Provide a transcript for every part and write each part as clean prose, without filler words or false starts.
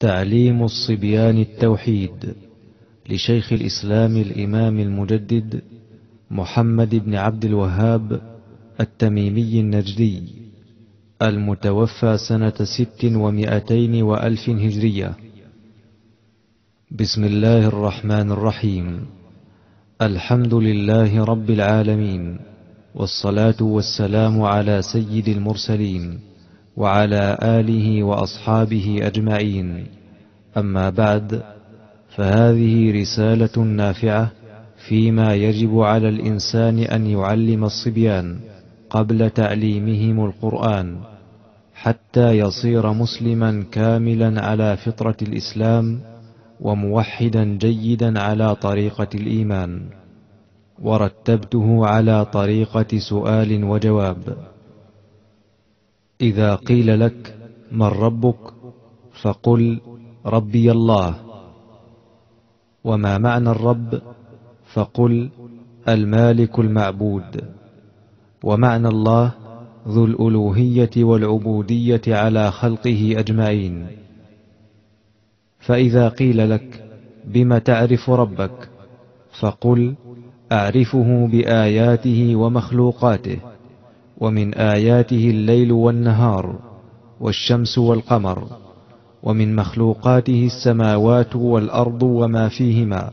تعليم الصبيان التوحيد لشيخ الإسلام الإمام المجدد محمد بن عبد الوهاب التميمي النجدي، المتوفى سنة 600 هجرية. بسم الله الرحمن الرحيم. الحمد لله رب العالمين، والصلاة والسلام على سيد المرسلين وعلى آله وأصحابه أجمعين. أما بعد، فهذه رسالة نافعة فيما يجب على الإنسان أن يعلم الصبيان قبل تعليمهم القرآن، حتى يصير مسلما كاملا على فطرة الإسلام وموحدا جيدا على طريقة الإيمان. ورتبته على طريقة سؤال وجواب. إذا قيل لك: من ربك؟ فقل: ربي الله. وما معنى الرب؟ فقل: المالك المعبود. ومعنى الله: ذو الألوهية والعبودية على خلقه أجمعين. فإذا قيل لك: بم تعرف ربك؟ فقل: أعرفه بآياته ومخلوقاته، ومن آياته الليل والنهار والشمس والقمر، ومن مخلوقاته السماوات والأرض وما فيهما.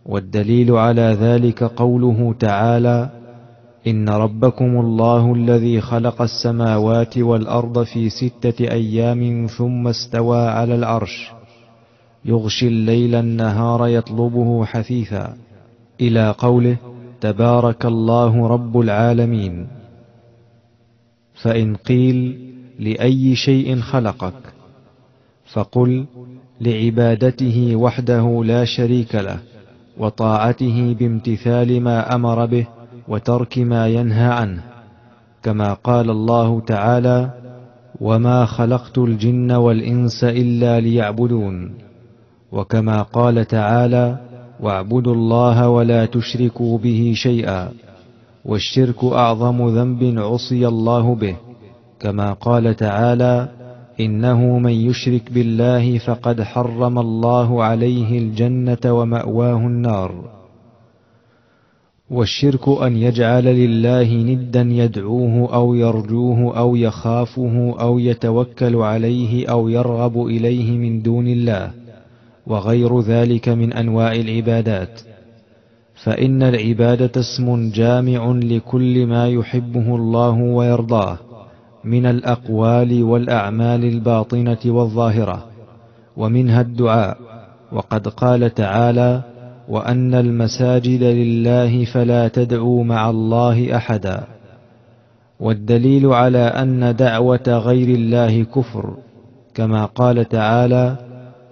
والدليل على ذلك قوله تعالى: إن ربكم الله الذي خلق السماوات والأرض في 6 أيام ثم استوى على العرش يغشي الليل النهار يطلبه حثيثا، إلى قوله: تبارك الله رب العالمين. فإن قيل: لأي شيء خلقك؟ فقل: لعبادته وحده لا شريك له، وطاعته بامتثال ما أمر به وترك ما ينهى عنه، كما قال الله تعالى: وما خلقت الجن والإنس إلا ليعبدون. وكما قال تعالى: واعبدوا الله ولا تشركوا به شيئا، والشرك أعظم ذنب عصي الله به، كما قال تعالى: إنه من يشرك بالله فقد حرم الله عليه الجنة ومأواه النار. والشرك أن يجعل لله ندا يدعوه أو يرجوه أو يخافه أو يتوكل عليه أو يرغب إليه من دون الله، وغير ذلك من أنواع العبادات. فإن العبادة اسم جامع لكل ما يحبه الله ويرضاه من الأقوال والأعمال الباطنة والظاهرة، ومنها الدعاء. وقد قال تعالى: وأن المساجد لله فلا تدعوا مع الله أحدا. والدليل على أن دعوة غير الله كفر، كما قال تعالى: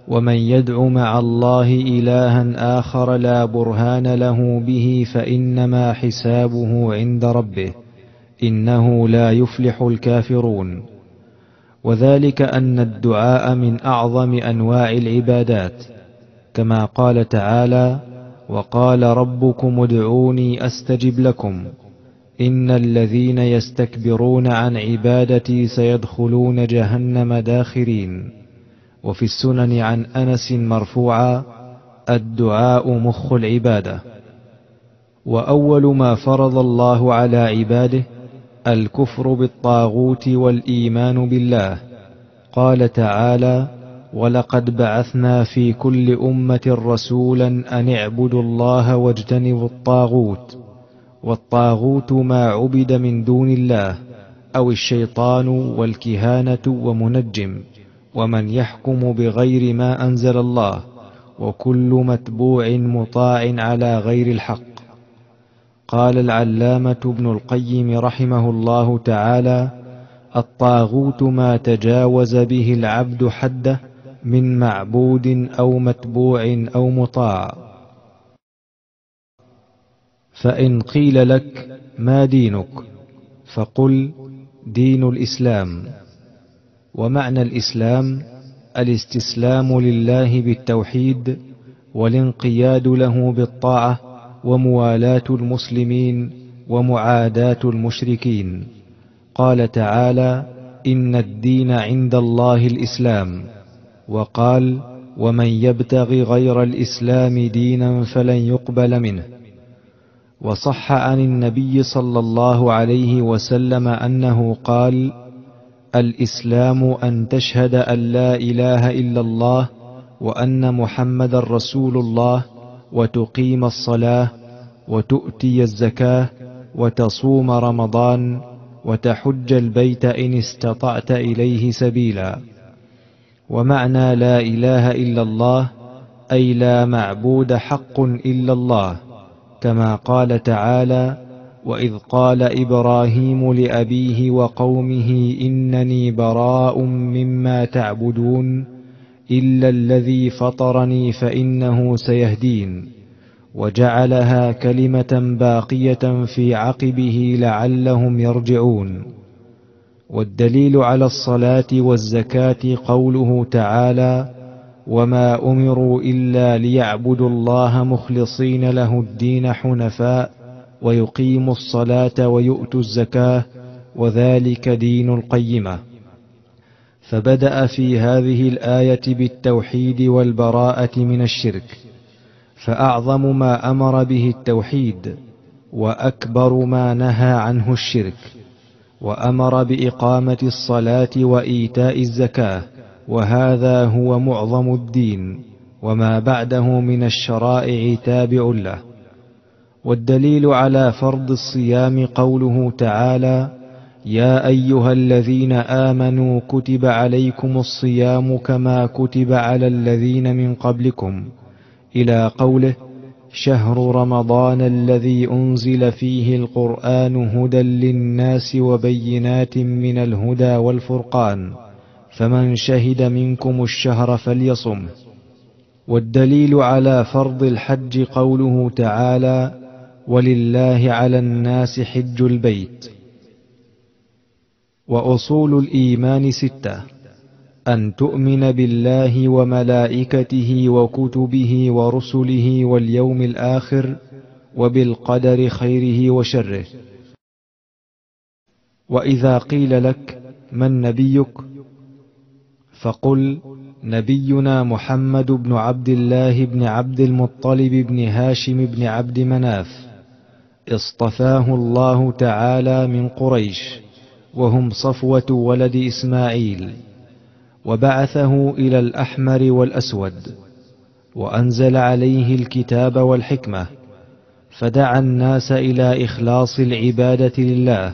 ومن يدع مع الله إلها آخر لا برهان له به فإنما حسابه عند ربه إنه لا يفلح الكافرون. وذلك أن الدعاء من أعظم أنواع العبادات، كما قال تعالى: وقال ربكم ادعوني أستجب لكم إن الذين يستكبرون عن عبادتي سيدخلون جهنم داخرين. وفي السنن عن أنس مرفوعا: الدعاء مخ العبادة. وأول ما فرض الله على عباده الكفر بالطاغوت والإيمان بالله. قال تعالى: ولقد بعثنا في كل أمة رسولا أن اعبدوا الله واجتنبوا الطاغوت. والطاغوت ما عبد من دون الله، أو الشيطان والكهانة ومنجم ومن يحكم بغير ما أنزل الله، وكل متبوع مطاع على غير الحق. قال العلامة ابن القيم رحمه الله تعالى: الطاغوت ما تجاوز به العبد حده من معبود أو متبوع أو مطاع. فإن قيل لك: ما دينك؟ فقل: دين الإسلام. ومعنى الإسلام: الاستسلام لله بالتوحيد، والانقياد له بالطاعة، وموالاة المسلمين ومعاداة المشركين. قال تعالى: إن الدين عند الله الإسلام. وقال: ومن يبتغ غير الإسلام دينا فلن يقبل منه. وصح عن النبي صلى الله عليه وسلم أنه قال: الإسلام أن تشهد أن لا إله إلا الله وأن محمد رسول الله، وتقيم الصلاة، وتؤتي الزكاة، وتصوم رمضان، وتحج البيت إن استطعت إليه سبيلا. ومعنى لا إله إلا الله أي لا معبود حق إلا الله، كما قال تعالى: وإذ قال إبراهيم لأبيه وقومه إنني براء مما تعبدون إلا الذي فطرني فإنه سيهدين، وجعلها كلمة باقية في عقبه لعلهم يرجعون. والدليل على الصلاة والزكاة قوله تعالى: وما أمروا إلا ليعبدوا الله مخلصين له الدين حنفاء ويقيموا الصلاة ويؤتوا الزكاة وذلك دين القيمة. فبدأ في هذه الآية بالتوحيد والبراءة من الشرك، فأعظم ما أمر به التوحيد، وأكبر ما نهى عنه الشرك. وأمر بإقامة الصلاة وإيتاء الزكاة، وهذا هو معظم الدين، وما بعده من الشرائع تابع له. والدليل على فرض الصيام قوله تعالى: يا أيها الذين آمنوا كتب عليكم الصيام كما كتب على الذين من قبلكم، إلى قوله: شهر رمضان الذي أنزل فيه القرآن هدى للناس وبينات من الهدى والفرقان، فمن شهد منكم الشهر فليصم. والدليل على فرض الحج قوله تعالى: ولله على الناس حج البيت. وأصول الإيمان 6: أن تؤمن بالله وملائكته وكتبه ورسله واليوم الآخر، وبالقدر خيره وشره. وإذا قيل لك: من نبيك؟ فقل: نبينا محمد بن عبد الله بن عبد المطلب بن هاشم بن عبد مناف، اصطفاه الله تعالى من قريش، وهم صفوة ولد إسماعيل، وبعثه إلى الأحمر والأسود، وأنزل عليه الكتاب والحكمة، فدعا الناس إلى إخلاص العبادة لله،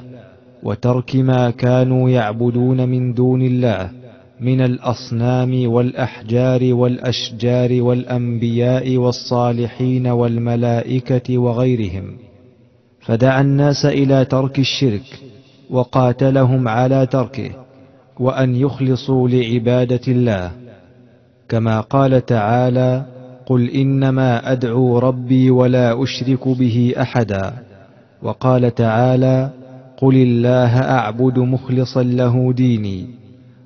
وترك ما كانوا يعبدون من دون الله من الأصنام والأحجار والأشجار والأنبياء والصالحين والملائكة وغيرهم. فدعا الناس إلى ترك الشرك، وقاتلهم على تركه، وأن يخلصوا لعبادة الله، كما قال تعالى: قل إنما أدعو ربي ولا أشرك به أحدا. وقال تعالى: قل الله أعبد مخلصا له ديني.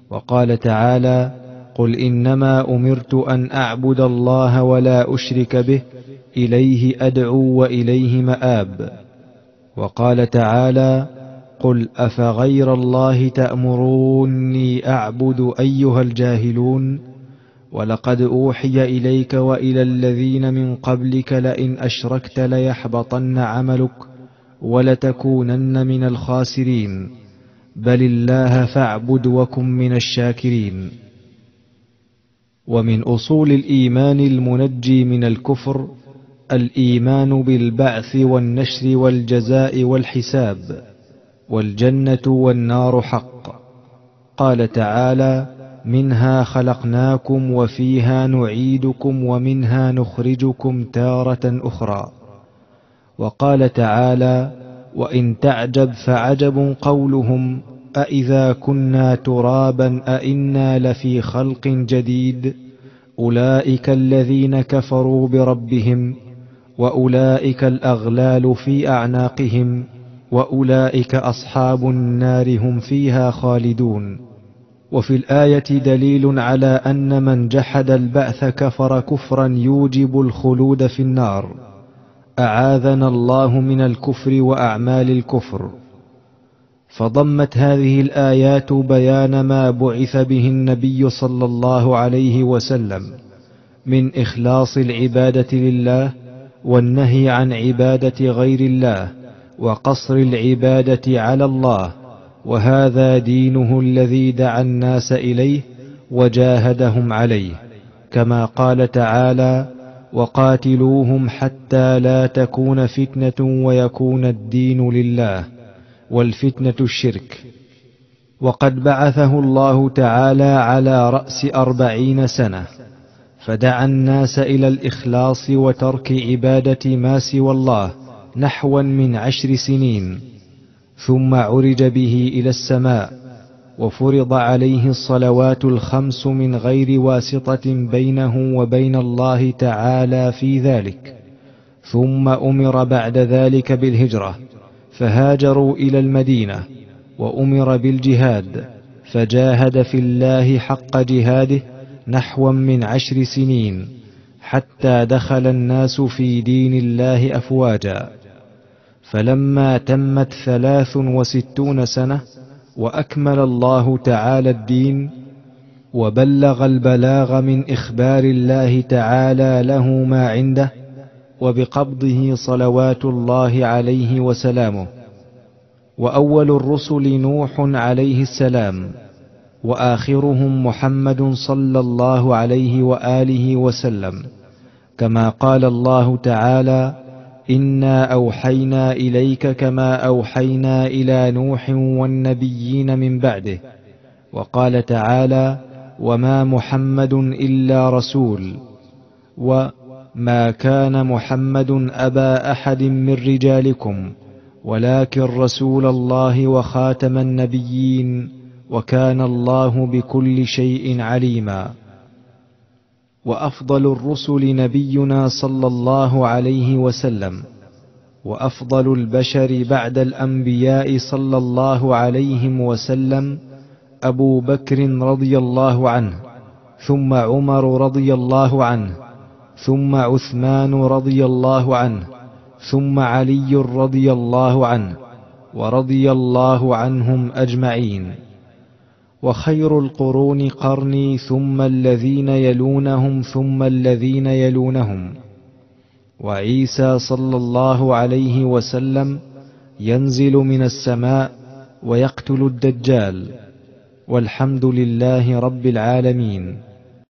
وقال تعالى: قل إنما أمرت أن أعبد الله ولا أشرك به، إليه أدعو وإليه مآب. وقال تعالى: قل أفغير الله تأمروني أعبد أيها الجاهلون، ولقد أوحي إليك وإلى الذين من قبلك لئن أشركت ليحبطن عملك ولتكونن من الخاسرين، بل الله فاعبد وكن من الشاكرين. ومن أصول الإيمان المنجي من الكفر الإيمان بالبعث والنشر والجزاء والحساب، والجنة والنار حق. قال تعالى: منها خلقناكم وفيها نعيدكم ومنها نخرجكم تارة أخرى. وقال تعالى: وإن تعجب فعجب قولهم أإذا كنا ترابا أإنا لفي خلق جديد، أولئك الذين كفروا بربهم، وأولئك الأغلال في أعناقهم، وأولئك أصحاب النار هم فيها خالدون. وفي الآية دليل على أن من جحد البعث كفر كفرا يوجب الخلود في النار، أعاذنا الله من الكفر وأعمال الكفر. فضمت هذه الآيات بيان ما بعث به النبي صلى الله عليه وسلم من إخلاص العبادة لله والنهي عن عبادة غير الله وقصر العبادة على الله، وهذا دينه الذي دعا الناس إليه وجاهدهم عليه، كما قال تعالى: وقاتلوهم حتى لا تكون فتنة ويكون الدين لله، والفتنة الشرك. وقد بعثه الله تعالى على رأس 40 سنة، فدعا الناس إلى الإخلاص وترك عبادة ما سوى الله نحوا من 10 سنين، ثم عرج به إلى السماء، وفرض عليه الصلوات ال5 من غير واسطة بينه وبين الله تعالى في ذلك، ثم أمر بعد ذلك بالهجرة، فهاجروا إلى المدينة، وأمر بالجهاد، فجاهد في الله حق جهاده نحوا من 10 سنين، حتى دخل الناس في دين الله أفواجا. فلما تمت 63 سنة وأكمل الله تعالى الدين وبلغ البلاغ من إخبار الله تعالى له ما عنده، وبقبضه صلوات الله عليه وسلامه. وأول الرسل نوح عليه السلام، وآخرهم محمد صلى الله عليه وآله وسلم، كما قال الله تعالى: إنا أوحينا إليك كما أوحينا إلى نوح والنبيين من بعده. وقال تعالى: وما محمد إلا رسول، وما كان محمد أبا أحد من رجالكم ولكن رسول الله وخاتم النبيين، وكان الله بكل شيء عليما. وأفضل الرسل نبينا صلى الله عليه وسلم، وأفضل البشر بعد الأنبياء صلى الله عليه وسلم أبو بكر رضي الله عنه، ثم عمر رضي الله عنه، ثم عثمان رضي الله عنه، ثم علي رضي الله عنه، ورضي الله عنهم أجمعين. وخير القرون قرني، ثم الذين يلونهم، ثم الذين يلونهم. وعيسى صلى الله عليه وسلم ينزل من السماء ويقتل الدجال، والحمد لله رب العالمين.